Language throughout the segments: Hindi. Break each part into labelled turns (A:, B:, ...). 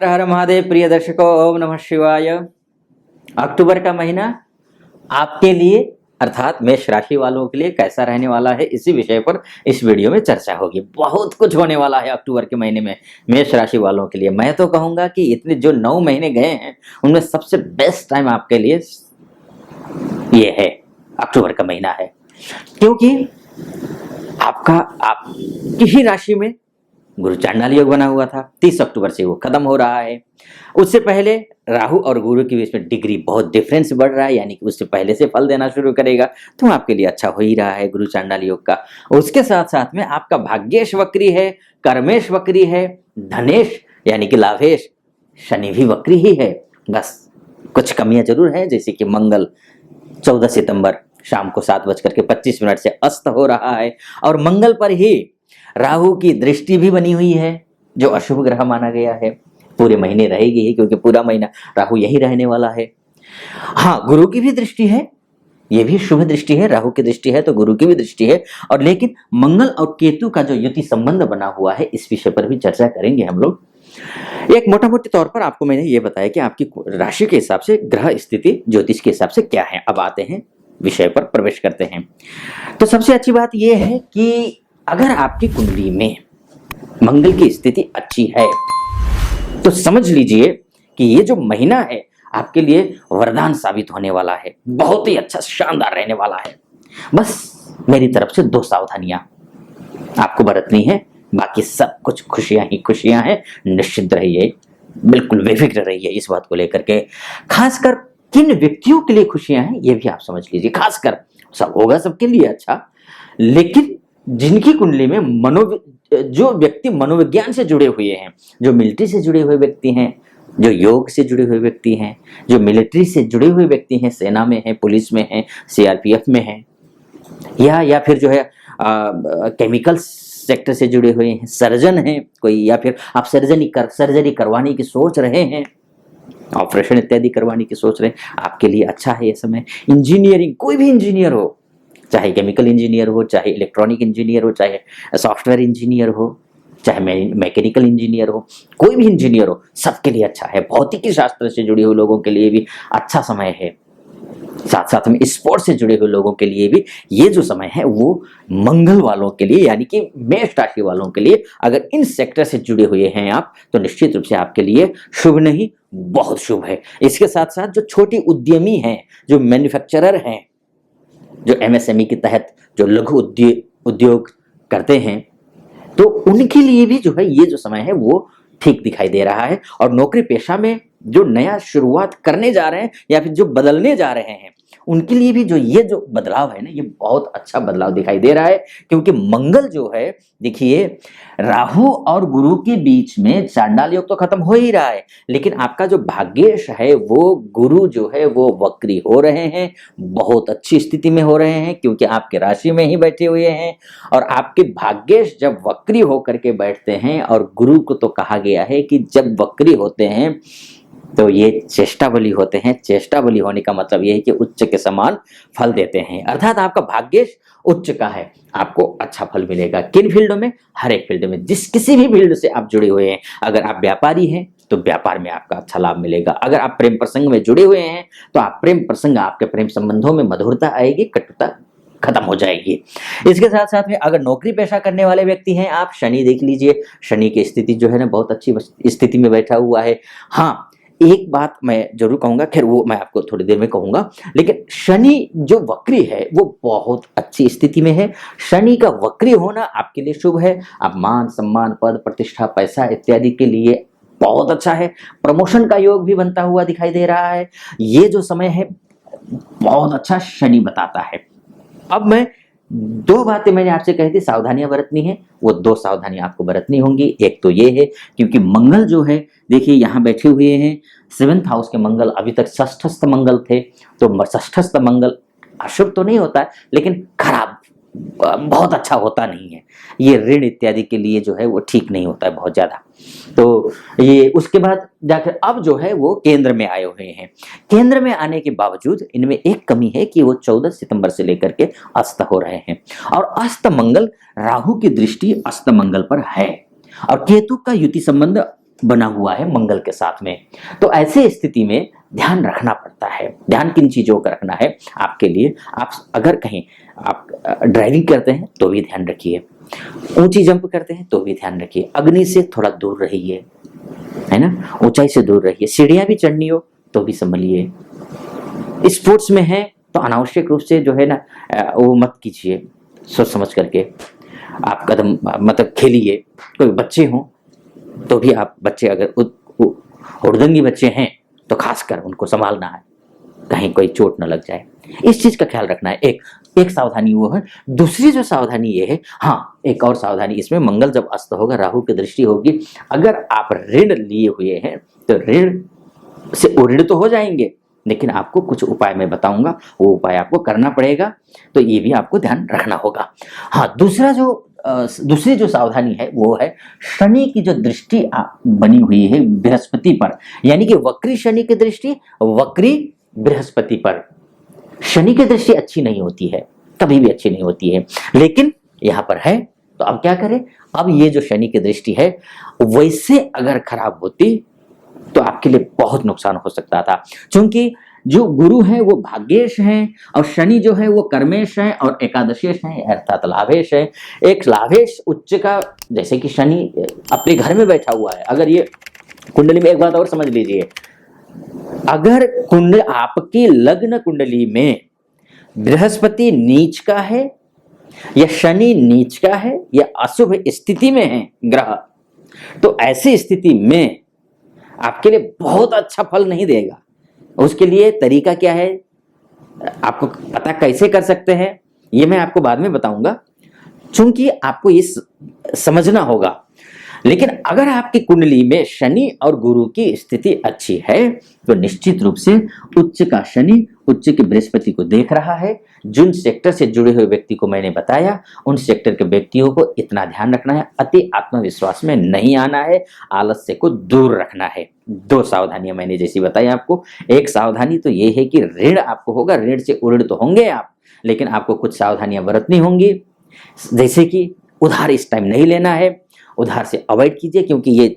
A: हर हर महादेव। प्रिय दर्शकों, ओम नमः शिवाय। अक्टूबर का महीना आपके लिए अर्थात मेष राशि वालों के लिए कैसा रहने वाला है, इसी विषय पर इस वीडियो में चर्चा होगी। बहुत कुछ होने वाला है अक्टूबर के महीने में मेष राशि वालों के लिए। मैं तो कहूंगा कि इतने जो 9 महीने गए हैं उनमें सबसे बेस्ट टाइम आपके लिए ये है, अक्टूबर का महीना है। क्योंकि आपकी ही राशि में गुरु चांडाल योग बना हुआ था। 30 अक्टूबर से वो खत्म हो रहा है। उससे पहले राहु और गुरु के बीच में डिग्री बहुत डिफरेंस बढ़ रहा है, यानी कि उससे पहले से फल देना शुरू करेगा, तो आपके लिए अच्छा हो ही रहा है गुरु चांडाल योग का। उसके साथ साथ में आपका भाग्येश वक्री है, कर्मेश वक्री है, धनेश यानी कि लाभेश शनि भी वक्री ही है। बस कुछ कमियां जरूर है, जैसे कि मंगल 14 सितंबर शाम को 7:25 से अस्त हो रहा है, और मंगल पर ही राहु की दृष्टि भी बनी हुई है, जो अशुभ ग्रह माना गया है। पूरे महीने रहेगी ही, क्योंकि पूरा महीना राहु यही रहने वाला है। हाँ, गुरु की भी दृष्टि है, ये भी शुभ दृष्टि है। राहु की दृष्टि है तो गुरु की भी दृष्टि है। और लेकिन मंगल और केतु का जो युति संबंध बना हुआ है, इस विषय पर भी चर्चा करेंगे हम लोग। एक मोटा मोटे तौर पर आपको मैंने ये बताया कि आपकी राशि के हिसाब से ग्रह स्थिति ज्योतिष के हिसाब से क्या है। अब आते हैं विषय पर, प्रवेश करते हैं। तो सबसे अच्छी बात यह है कि अगर आपकी कुंडली में मंगल की स्थिति अच्छी है तो समझ लीजिए कि ये जो महीना है आपके लिए वरदान साबित होने वाला है। बहुत ही अच्छा, शानदार रहने वाला है। बस मेरी तरफ से 2 सावधानियां आपको बरतनी है, बाकी सब कुछ खुशियां ही खुशियां हैं। निश्चिंत रहिए, बिल्कुल बेफिक्र रहिए इस बात को लेकर के। खासकर किन व्यक्तियों के लिए खुशियां हैं ये भी आप समझ लीजिए। खासकर सब होगा सबके लिए अच्छा, लेकिन जिनकी कुंडली में जो व्यक्ति मनोविज्ञान से जुड़े हुए हैं, जो मिलिट्री से जुड़े हुए व्यक्ति हैं, जो योग से जुड़े हुए व्यक्ति हैं, जो मिलिट्री से जुड़े हुए व्यक्ति हैं, सेना में हैं, पुलिस में हैं, सीआरपीएफ में हैं, या फिर जो है केमिकल सेक्टर से जुड़े हुए हैं, सर्जन हैं कोई, या फिर आप सर्जरी करवाने की सोच रहे हैं, ऑपरेशन इत्यादि करवाने की सोच रहे हैं, आपके लिए अच्छा है ये समय। इंजीनियरिंग, कोई भी इंजीनियर हो, चाहे केमिकल इंजीनियर हो, चाहे इलेक्ट्रॉनिक इंजीनियर हो, चाहे सॉफ्टवेयर इंजीनियर हो, चाहे मैकेनिकल इंजीनियर हो, कोई भी इंजीनियर हो, सबके लिए अच्छा है। भौतिकी शास्त्र से जुड़े हुए लोगों के लिए भी अच्छा समय है। साथ साथ में स्पोर्ट्स से जुड़े हुए लोगों के लिए भी ये जो समय है वो मंगल वालों के लिए, यानी कि मेष राशि वालों के लिए, अगर इन सेक्टर से जुड़े हुए हैं आप, तो निश्चित रूप से आपके लिए शुभ नहीं, बहुत शुभ है। इसके साथ साथ जो छोटी उद्यमी हैं, जो मैन्युफैक्चरर हैं, जो एमएसएमई के तहत जो लघु उद्योग करते हैं, तो उनके लिए भी जो है ये जो समय है वो ठीक दिखाई दे रहा है। और नौकरी पेशा में जो नया शुरुआत करने जा रहे हैं या फिर जो बदलने जा रहे हैं, उनके लिए भी जो ये जो बदलाव है ना, ये बहुत अच्छा बदलाव दिखाई दे रहा है। क्योंकि मंगल जो है, देखिए, राहु और गुरु के बीच में चांडाल योग तो खत्म हो ही रहा है, लेकिन आपका जो भाग्येश है वो गुरु जो है वो वक्री हो रहे हैं, बहुत अच्छी स्थिति में हो रहे हैं, क्योंकि आपके राशि में ही बैठे हुए हैं। और आपके भाग्येश जब वक्री होकर के बैठते हैं, और गुरु को तो कहा गया है कि जब वक्री होते हैं तो ये चेष्टा बली होते हैं। चेष्टा बली होने का मतलब ये है कि उच्च के समान फल देते हैं, अर्थात आपका भाग्येश उच्च का है, आपको अच्छा फल मिलेगा। किन फील्डों में? हर एक फील्ड में, किसी भी फील्ड से आप जुड़े हुए हैं। अगर आप व्यापारी हैं तो व्यापार में आपका अच्छा लाभ मिलेगा। अगर आप प्रेम प्रसंग में जुड़े हुए हैं तो आप प्रेम प्रसंग, आपके प्रेम संबंधों में मधुरता आएगी, कटुता खत्म हो जाएगी। इसके साथ साथ में अगर नौकरी पेशा करने वाले व्यक्ति हैं आप, शनि देख लीजिए, शनि की स्थिति जो है ना बहुत अच्छी स्थिति में बैठा हुआ है। हाँ, एक बात मैं जरूर कहूंगा, खैर वो मैं आपको थोड़ी देर में कहूंगा, लेकिन शनि जो वक्री है वो बहुत अच्छी स्थिति में है। शनि का वक्री होना आपके लिए शुभ है। आप मान सम्मान, पद प्रतिष्ठा, पैसा इत्यादि के लिए बहुत अच्छा है। प्रमोशन का योग भी बनता हुआ दिखाई दे रहा है। ये जो समय है बहुत अच्छा शनि बताता है। अब मैं 2 बातें मैंने आपसे कही थी सावधानियां बरतनी है, वो 2 सावधानियां आपको बरतनी होंगी। एक तो ये है, क्योंकि मंगल जो है, देखिए यहाँ बैठे हुए हैं 7th हाउस के मंगल, अभी तक षष्ठस्थ मंगल थे, तो षष्ठस्थ मंगल अशुभ तो नहीं होता है, लेकिन खराब, बहुत अच्छा होता नहीं है। ये ऋण इत्यादि के लिए जो है वो ठीक नहीं होता है बहुत ज्यादा। तो ये उसके बाद जाकर अब जो है वो केंद्र में आए हुए हैं। केंद्र में आने के बावजूद इनमें एक कमी है कि वो 14 सितंबर से लेकर के अस्त हो रहे हैं, और अस्त मंगल, राहु की दृष्टि अस्त मंगल पर है, और केतु का युति संबंध बना हुआ है मंगल के साथ में। तो ऐसे स्थिति में ध्यान रखना पड़ता है। ध्यान किन चीजों का रखना है आपके लिए, आप अगर कहीं आप ड्राइविंग करते हैं तो भी ध्यान रखिए, ऊंची जंप करते हैं तो भी ध्यान रखिए, अग्नि से थोड़ा दूर रहिए, है ना, ऊंचाई से दूर रहिए, सीढ़ियां भी चढ़नी हो तो भी संभलिए। स्पोर्ट्स में है तो अनावश्यक रूप से जो है ना वो मत कीजिए, सोच समझ करके आप कदम मतलब खेलिए। कोई बच्चे हों तो भी आप, बच्चे अगर हुड़दंगी बच्चे हैं तो खासकर उनको संभालना है, कहीं कोई चोट न लग जाए, इस चीज का ख्याल रखना है। एक सावधानी वो है। दूसरी जो सावधानी ये है, हाँ एक और सावधानी इसमें, मंगल जब अस्त होगा, राहु की दृष्टि होगी, अगर आप ऋण लिए हुए हैं तो ऋण से ऋण तो हो जाएंगे, लेकिन आपको कुछ उपाय मैं बताऊंगा, वो उपाय आपको करना पड़ेगा, तो ये भी आपको ध्यान रखना होगा। हाँ, दूसरी जो सावधानी है वो है शनि की जो दृष्टि बनी हुई है बृहस्पति पर, यानी कि वक्री शनि की दृष्टि वक्री बृहस्पति पर। शनि की दृष्टि अच्छी नहीं होती है, कभी भी अच्छी नहीं होती है, लेकिन यहां पर है तो अब क्या करें। अब ये जो शनि की दृष्टि है वैसे अगर खराब होती तो आपके लिए बहुत नुकसान हो सकता था, क्योंकि जो गुरु हैं वो भाग्येश हैं और शनि जो है वो कर्मेश है और एकादशेश है अर्थात लाभेश है। एक लाभेश उच्च का, जैसे कि शनि अपने घर में बैठा हुआ है, अगर ये कुंडली में, एक बात और समझ लीजिए, अगर कुंडली आपकी लग्न कुंडली में बृहस्पति नीच का है या शनि नीच का है या अशुभ स्थिति में है ग्रह, तो ऐसी स्थिति में आपके लिए बहुत अच्छा फल नहीं देगा। उसके लिए तरीका क्या है, आपको पता कैसे कर सकते हैं ये मैं आपको बाद में बताऊंगा, चूंकि आपको ये समझना होगा। लेकिन अगर आपकी कुंडली में शनि और गुरु की स्थिति अच्छी है तो निश्चित रूप से उच्च का शनि उच्च की बृहस्पति को देख रहा है। जिन सेक्टर से जुड़े हुए व्यक्ति को मैंने बताया, उन सेक्टर के व्यक्तियों को इतना ध्यान रखना है, अति आत्मविश्वास में नहीं आना है, आलस्य को दूर रखना है। दो सावधानियां मैंने जैसी बताई आपको। एक सावधानी तो ये है कि ऋण आपको होगा, ऋण से उऋण तो होंगे आप, लेकिन आपको कुछ सावधानियां बरतनी होंगी, जैसे कि उधार इस टाइम नहीं लेना है, उधार से अवॉइड कीजिए, क्योंकि ये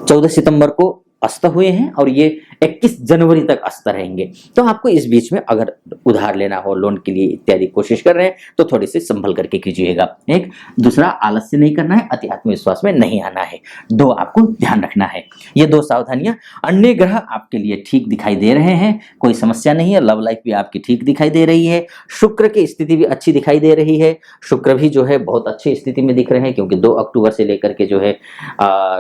A: 14 सितंबर को अस्त हुए हैं और ये 21 जनवरी तक अस्त रहेंगे। तो आपको इस बीच में अगर उधार लेना हो, लोन के लिए इत्यादि कोशिश कर रहे हैं तो थोड़ी सी संभल करके कीजिएगा। एक दूसरा, आलस्य नहीं करना है, अति आत्मविश्वास में नहीं आना है। दो आपको ध्यान रखना है, ये दो सावधानियां। अन्य ग्रह आपके लिए ठीक दिखाई दे रहे हैं, कोई समस्या नहीं है, लव लाइफ भी आपकी ठीक दिखाई दे रही है, शुक्र की स्थिति भी अच्छी दिखाई दे रही है। शुक्र भी जो है बहुत अच्छी स्थिति में दिख रहे हैं, क्योंकि 2 अक्टूबर से लेकर के जो है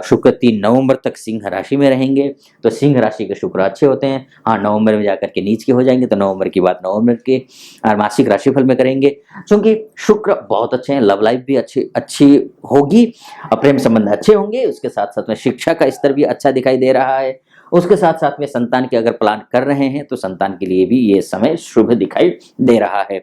A: शुक्र 3 नवंबर तक सिंह राशि में रहेंगे। तो सिंह राशि के शुक्र अच्छे होते हैं। हाँ, नवंबर में जाकर के नीच के हो जाएंगे, तो नवंबर की बात नवंबर के मासिक राशिफल में करेंगे, क्योंकि शुक्र बहुत अच्छे हैं, लव लाइफ भी अच्छी होगी और प्रेम संबंध अच्छे होंगे। उसके साथ साथ में शिक्षा का स्तर भी अच्छा दिखाई दे रहा है। उसके साथ साथ में संतान के अगर प्लान कर रहे हैं तो संतान के लिए भी ये समय शुभ दिखाई दे रहा है।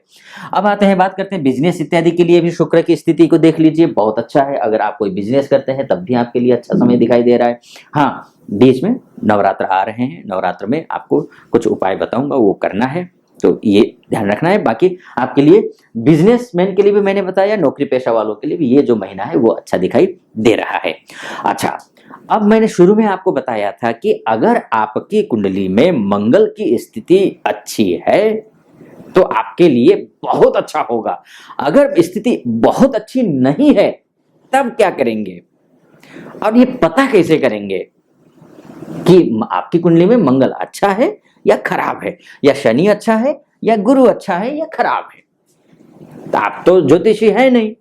A: अब आते हैं, बात करते हैं बिजनेस इत्यादि के लिए भी शुक्र की स्थिति को देख लीजिए, बहुत अच्छा है। अगर आप कोई बिजनेस करते हैं तब भी आपके लिए अच्छा समय दिखाई दे रहा है। हाँ, बीच में नवरात्र आ रहे हैं, नवरात्र में आपको कुछ उपाय बताऊंगा, वो करना है, तो ये ध्यान रखना है। बाकी आपके लिए बिजनेसमैन के लिए भी मैंने बताया, नौकरी पेशा वालों के लिए भी ये जो महीना है वो अच्छा दिखाई दे रहा है। अच्छा, अब मैंने शुरू में आपको बताया था कि अगर आपकी कुंडली में मंगल की स्थिति अच्छी है तो आपके लिए बहुत अच्छा होगा। अगर स्थिति बहुत अच्छी नहीं है तब क्या करेंगे, और ये पता कैसे करेंगे कि आपकी कुंडली में मंगल अच्छा है या खराब है, या शनि अच्छा है या गुरु अच्छा है या खराब है। तो आप तो ज्योतिषी है नहीं,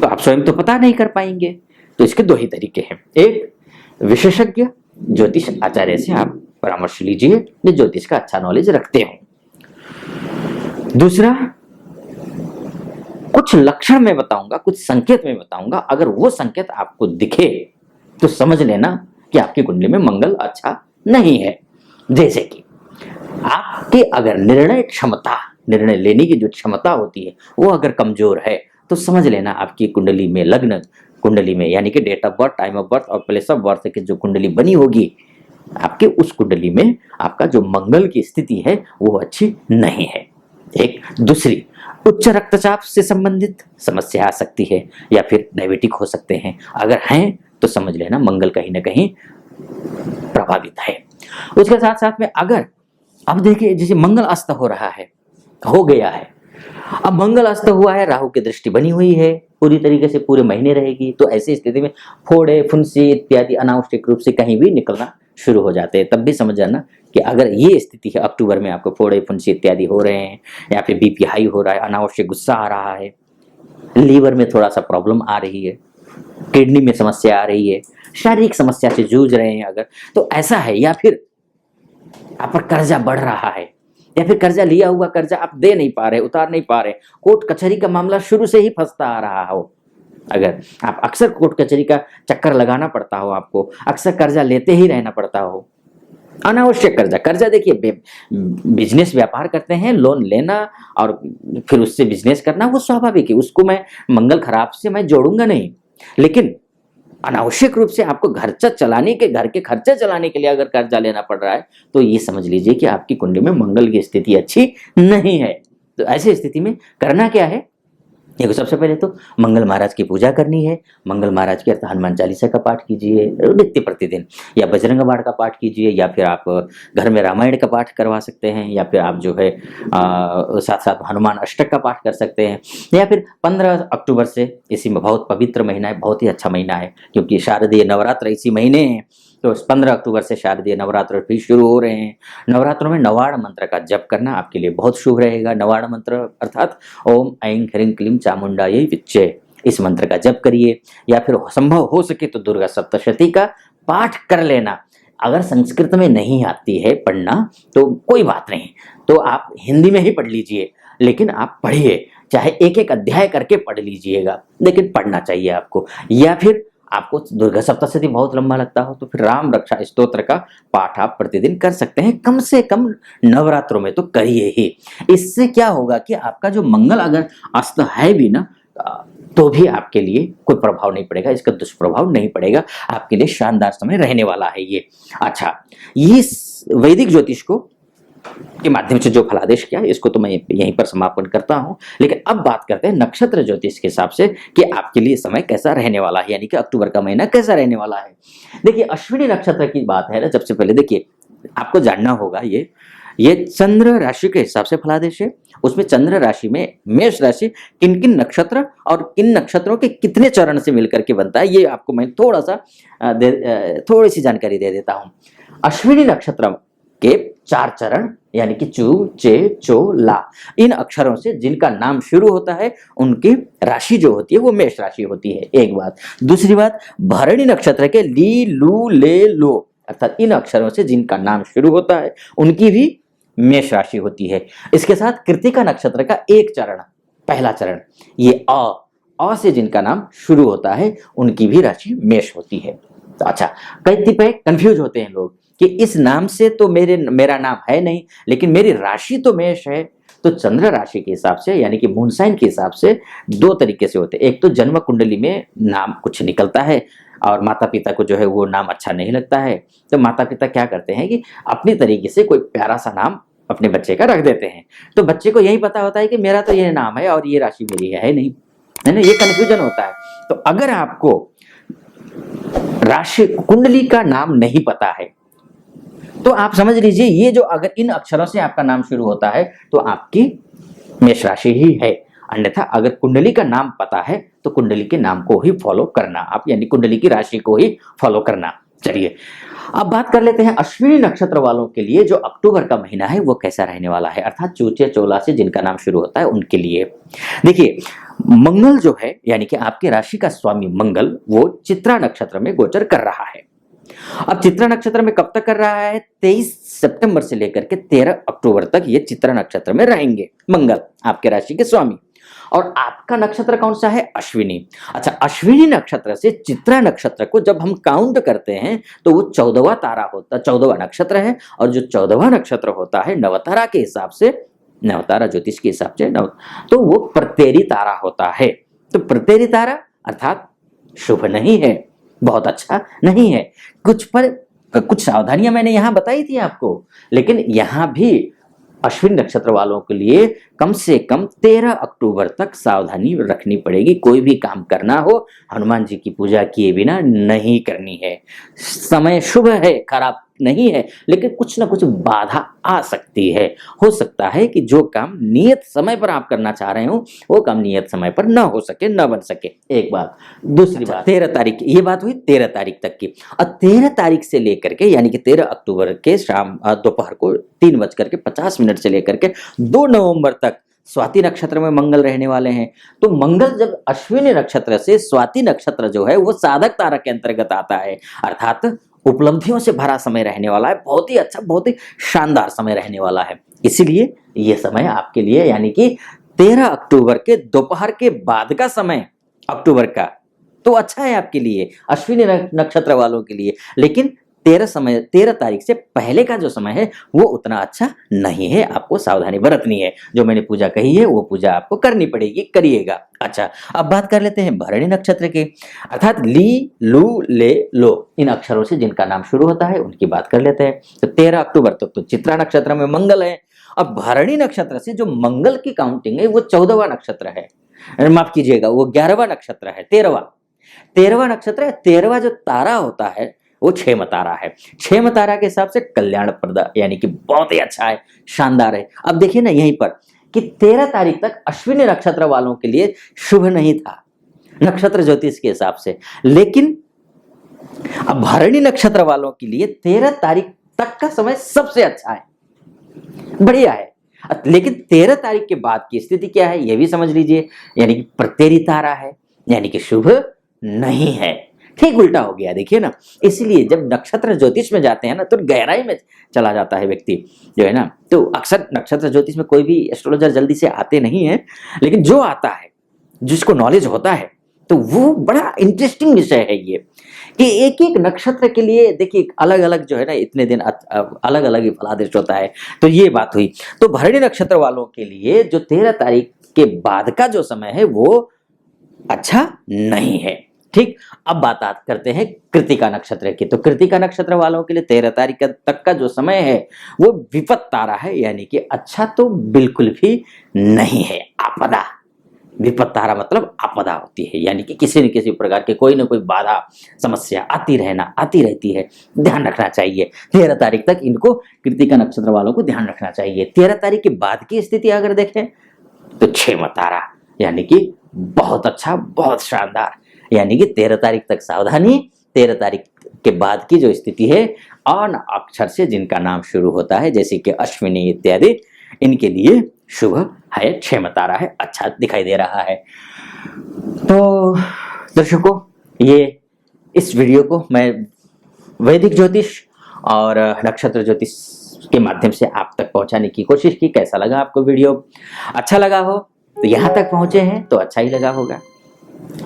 A: तो आप स्वयं तो पता नहीं कर पाएंगे। तो इसके 2 ही तरीके हैं। एक, विशेषज्ञ ज्योतिष आचार्य से आप परामर्श लीजिए जो ज्योतिष का अच्छा नॉलेज रखते हो। दूसरा, कुछ लक्षण मैं बताऊंगा, कुछ संकेत मैं बताऊंगा, अगर वो संकेत आपको दिखे तो समझ लेना कि आपकी कुंडली में मंगल अच्छा नहीं है। जैसे कि आपकी अगर निर्णय लेने की जो क्षमता होती है वो अगर कमजोर है तो समझ लेना आपकी कुंडली में, लग्न कुंडली में, यानी कि date of birth, time of birth और प्लेस ऑफ बर्थ की जो कुंडली बनी होगी आपके, उस कुंडली में आपका जो मंगल की स्थिति है वो अच्छी नहीं है। एक दूसरी, उच्च रक्तचाप से संबंधित समस्या आ सकती है या फिर डायबिटिक हो सकते हैं। अगर हैं तो समझ लेना मंगल कहीं ना कहीं प्रभावित है। उसके साथ साथ में अगर अब देखिए जैसे मंगल अस्त हो रहा है, हो गया है, अब मंगल अस्त हुआ है, राहु की दृष्टि बनी हुई है, पूरी तरीके से पूरे महीने रहेगी, तो ऐसी स्थिति में फोड़े फुंसी इत्यादि अनावश्यक रूप से कहीं भी निकलना शुरू हो जाते हैं। तब भी समझ जाना कि अगर ये स्थिति है अक्टूबर में, आपको फोड़े फुंसी इत्यादि हो रहे हैं या फिर बीपी हाई हो रहा है, अनावश्यक गुस्सा आ रहा है, लीवर में थोड़ा सा प्रॉब्लम आ रही है, किडनी में समस्या आ रही है, शारीरिक समस्या से जूझ रहे हैं अगर, तो ऐसा है, या फिर आप पर कर्जा बढ़ रहा है, या फिर कर्जा लिया हुआ कर्जा आप दे नहीं पा रहे, उतार नहीं पा रहे, कोर्ट कचहरी का मामला शुरू से ही फंसता आ रहा हो, अगर आप अक्सर कोर्ट कचहरी का चक्कर लगाना पड़ता हो, आपको अक्सर कर्जा लेते ही रहना पड़ता हो, अनावश्यक कर्जा, कर्जा देखिए बिजनेस व्यापार करते हैं, लोन लेना और फिर उससे बिजनेस करना वो स्वाभाविक है, उसको मैं मंगल खराब से मैं जोड़ूंगा नहीं, लेकिन अनावश्यक रूप से आपको घर के खर्चे चलाने के लिए अगर कर्जा लेना पड़ रहा है, तो ये समझ लीजिए कि आपकी कुंडली में मंगल की स्थिति अच्छी नहीं है। तो ऐसी स्थिति में करना क्या है, देखो सबसे पहले तो मंगल महाराज की पूजा करनी है। मंगल महाराज के अर्थ हनुमान चालीसा का पाठ कीजिए नित्य प्रतिदिन, या बजरंग बाण का पाठ कीजिए, या फिर आप घर में रामायण का पाठ करवा सकते हैं, या फिर आप जो है साथ साथ हनुमान अष्टक का पाठ कर सकते हैं, या फिर 15 अक्टूबर से, इसी में बहुत पवित्र महीना है, बहुत ही अच्छा महीना है, क्योंकि शारदीय नवरात्र इसी महीने हैं, तो 15 अक्टूबर से शारदीय नवरात्र भी शुरू हो रहे हैं। नवरात्रों में नवाड़ मंत्र का जप करना आपके लिए बहुत शुभ रहेगा। नवाड़ मंत्र अर्थात ओम ऐं ह्रीं क्लीं चामुंडायै विच्चे, इस मंत्र का जप करिए, या फिर संभव हो सके तो दुर्गा सप्तशती का पाठ कर लेना। अगर संस्कृत में नहीं आती है पढ़ना तो कोई बात नहीं, तो आप हिंदी में ही पढ़ लीजिए, लेकिन आप पढ़िए, चाहे एक एक अध्याय करके पढ़ लीजिएगा, लेकिन पढ़ना चाहिए आपको। या फिर आपको दुर्गा सप्तशती बहुत लंबा लगता हो तो फिर राम रक्षा स्तोत्र का पाठ आप प्रतिदिन कर सकते हैं, कम से कम नवरात्रों में तो करिए ही। इससे क्या होगा कि आपका जो मंगल अगर अस्त है भी ना, तो भी आपके लिए कोई प्रभाव नहीं पड़ेगा, इसका दुष्प्रभाव नहीं पड़ेगा, आपके लिए शानदार समय रहने वाला है ये। अच्छा, ये वैदिक ज्योतिष को के माध्यम से जो फलादेश किया इसको तो मैं यहीं पर समापन करता हूं, लेकिन अब बात करते हैं नक्षत्र ज्योतिष के हिसाब से कि आपके लिए समय कैसा रहने वाला है, यानी कि अक्टूबर का महीना कैसा रहने वाला है। देखिए अश्विनी नक्षत्र की बात है ना, सबसे पहले देखिए आपको जानना होगा ये चंद्र राशि के हिसाब से फलादेश है। उसमें चंद्र राशि में मेष राशि किन किन नक्षत्र और किन नक्षत्रों के कितने चरण से मिलकर के बनता है, ये आपको मैं थोड़ी सी जानकारी दे देता हूं। अश्विनी नक्षत्र के 4 चरण यानी कि चू चे चो ला, इन अक्षरों से जिनका नाम शुरू होता है उनकी राशि जो होती है वो मेष राशि होती है, एक बात। दूसरी बात, भरणी नक्षत्र के ली लू ले लो अर्थात इन अक्षरों से जिनका नाम शुरू होता है उनकी भी मेष राशि होती है। इसके साथ कृतिका नक्षत्र का एक चरण, पहला चरण, ये अ से जिनका नाम शुरू होता है उनकी भी राशि मेष होती है। तो अच्छा, कई पे कंफ्यूज होते हैं लोग कि इस नाम से तो मेरा नाम है नहीं, लेकिन मेरी राशि तो मेष है। तो चंद्र राशि के हिसाब से यानी कि मून साइन के हिसाब से 2 तरीके से होते हैं। एक तो जन्म कुंडली में नाम कुछ निकलता है और माता पिता को जो है वो नाम अच्छा नहीं लगता है, तो माता पिता क्या करते हैं कि अपनी तरीके से कोई प्यारा सा नाम अपने बच्चे का रख देते हैं। तो बच्चे को यही पता होता है कि मेरा तो ये नाम है और ये राशि मेरी है नहीं, है ना, ये कन्फ्यूजन होता है। तो अगर आपको राशि कुंडली का नाम नहीं पता है तो आप समझ लीजिए ये जो अगर इन अक्षरों से आपका नाम शुरू होता है तो आपकी मेष राशि ही है। अन्यथा अगर कुंडली का नाम पता है तो कुंडली के नाम को ही फॉलो करना आप, यानी कुंडली की राशि को ही फॉलो करना। चलिए अब बात कर लेते हैं अश्विनी नक्षत्र वालों के लिए जो अक्टूबर का महीना है वो कैसा रहने वाला है, अर्थात चूचे चोला से जिनका नाम शुरू होता है उनके लिए। देखिए मंगल जो है यानी कि आपके राशि का स्वामी मंगल वो चित्रा नक्षत्र में गोचर कर रहा है। अब चित्रा नक्षत्र में कब तक कर रहा है, 23 सितंबर से लेकर के 13 अक्टूबर तक ये चित्रा नक्षत्र में रहेंगे मंगल, आपके राशि के स्वामी। और आपका नक्षत्र कौन सा है, अश्विनी। अच्छा, अश्विनी नक्षत्र से चित्रा नक्षत्र को जब हम काउंट करते हैं तो वो 14वां तारा होता, 14वां नक्षत्र है, और जो 14वां नक्षत्र होता है नवतारा के हिसाब से, नवतारा ज्योतिष के हिसाब से तो वो प्रतेरी तारा होता है। तो प्रतेरी तारा अर्थात शुभ नहीं है, बहुत अच्छा नहीं है। कुछ सावधानियां मैंने यहां बताई थी आपको, लेकिन यहां भी अश्विन नक्षत्र वालों के लिए कम से कम 13 अक्टूबर तक सावधानी रखनी पड़ेगी। कोई भी काम करना हो हनुमान जी की पूजा किए बिना नहीं करनी है। समय शुभ है, खराब नहीं है, लेकिन कुछ ना कुछ बाधा आ सकती है। हो सकता है कि जो काम नियत समय पर आप करना चाह रहे हो वो काम नियत समय पर ना हो सके, ना बन सके। एक बात। दूसरी बात, 13 तारीख, ये बात हुई 13 तारीख तक की। और 13 तारीख से लेकर के यानी कि 13 अक्टूबर के शाम दोपहर को 3:50 से लेकर के 2 नवंबर तक स्वाति नक्षत्र में मंगल रहने वाले हैं। तो मंगल जब अश्विनी नक्षत्र से स्वाति नक्षत्र जो है वो साधक तारा के अंतर्गत आता है, अर्थात उपलब्धियों से भरा समय रहने वाला है। बहुत ही अच्छा, बहुत ही शानदार समय रहने वाला है। इसीलिए यह समय आपके लिए यानी कि 13 अक्टूबर के दोपहर के बाद का समय अक्टूबर का तो अच्छा है आपके लिए, अश्विनी नक्षत्र वालों के लिए। लेकिन 13 तारीख से पहले का जो समय है वो उतना अच्छा नहीं है। आपको सावधानी बरतनी है। जो मैंने पूजा कही है वो पूजा आपको करनी पड़ेगी, करिएगा। अच्छा, अब बात कर लेते हैं भरणी नक्षत्र की, अर्थात ली, लू, ले, लो, इन अक्षरों से जिनका नाम शुरू होता है उनकी बात कर लेते हैं। तो 13 अक्टूबर तक तो चित्रा नक्षत्र में मंगल है। अब भरणी नक्षत्र से जो मंगल की काउंटिंग है वो 14वां नक्षत्र है, माफ कीजिएगा वो 11वां नक्षत्र है। 13वां नक्षत्र है। 13वां जो तारा होता है वो क्षेम तारा है। क्षेम तारा के हिसाब से कल्याणप्रद यानी कि बहुत ही अच्छा है, शानदार है। अब देखिए ना यहीं पर कि 13 तारीख तक अश्विनी नक्षत्र वालों के लिए शुभ नहीं था नक्षत्र ज्योतिष के हिसाब से, लेकिन अब भरणी नक्षत्र वालों के लिए 13 तारीख तक का समय सबसे अच्छा है, बढ़िया है। लेकिन 13 तारीख के बाद की स्थिति क्या है ये भी समझ लीजिए, यानी कि प्रत्येरी तारा है, यानी कि शुभ नहीं है। ठीक उल्टा हो गया, देखिए ना। इसलिए जब नक्षत्र ज्योतिष में जाते हैं ना तो गहराई में चला जाता है व्यक्ति जो है ना। तो अक्सर नक्षत्र ज्योतिष में कोई भी एस्ट्रोलॉजर जल्दी से आते नहीं है, लेकिन जो आता है, जिसको नॉलेज होता है, तो वो बड़ा इंटरेस्टिंग विषय है ये कि एक एक नक्षत्र के लिए देखिए अलग अलग जो है ना इतने दिन अलग अलग ही फलादेश होता है। तो ये बात हुई। तो भरणी नक्षत्र वालों के लिए जो 13 तारीख के बाद का जो समय है वो अच्छा नहीं है। ठीक, अब बात करते हैं कृतिका नक्षत्र की। तो कृतिका नक्षत्र वालों के लिए 13 तारीख तक का जो समय है वो विपत तारा है, यानी कि अच्छा तो बिल्कुल भी नहीं है, आपदा। विपत तारा मतलब आपदा होती है, यानी कि किसी न किसी प्रकार के कोई ना कोई बाधा समस्या आती रहती है। ध्यान रखना चाहिए 13 तारीख तक, इनको कृतिका नक्षत्र वालों को ध्यान रखना चाहिए। 13 तारीख के बाद की स्थिति अगर देखें तो क्षेम तारा, यानी कि बहुत अच्छा, बहुत शानदार, यानी कि 13 तारीख तक सावधानी। 13 तारीख के बाद की जो स्थिति है अन अक्षर से जिनका नाम शुरू होता है जैसे कि अश्विनी इत्यादि, इनके लिए शुभ है, क्षेम तारा है, अच्छा दिखाई दे रहा है। तो दर्शकों, ये इस वीडियो को मैं वैदिक ज्योतिष और नक्षत्र ज्योतिष के माध्यम से आप तक पहुंचाने की कोशिश की। कैसा लगा आपको वीडियो? अच्छा लगा हो तो यहाँ तक पहुंचे हैं तो अच्छा ही लगा होगा।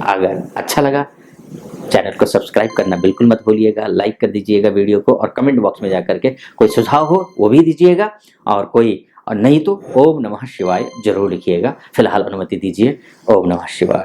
A: अगर अच्छा लगा चैनल को सब्सक्राइब करना बिल्कुल मत भूलिएगा, लाइक कर दीजिएगा वीडियो को, और कमेंट बॉक्स में जाकर के कोई सुझाव हो वो भी दीजिएगा, और नहीं तो ओम नमः शिवाय जरूर लिखिएगा। फिलहाल अनुमति दीजिए। ओम नमः शिवाय।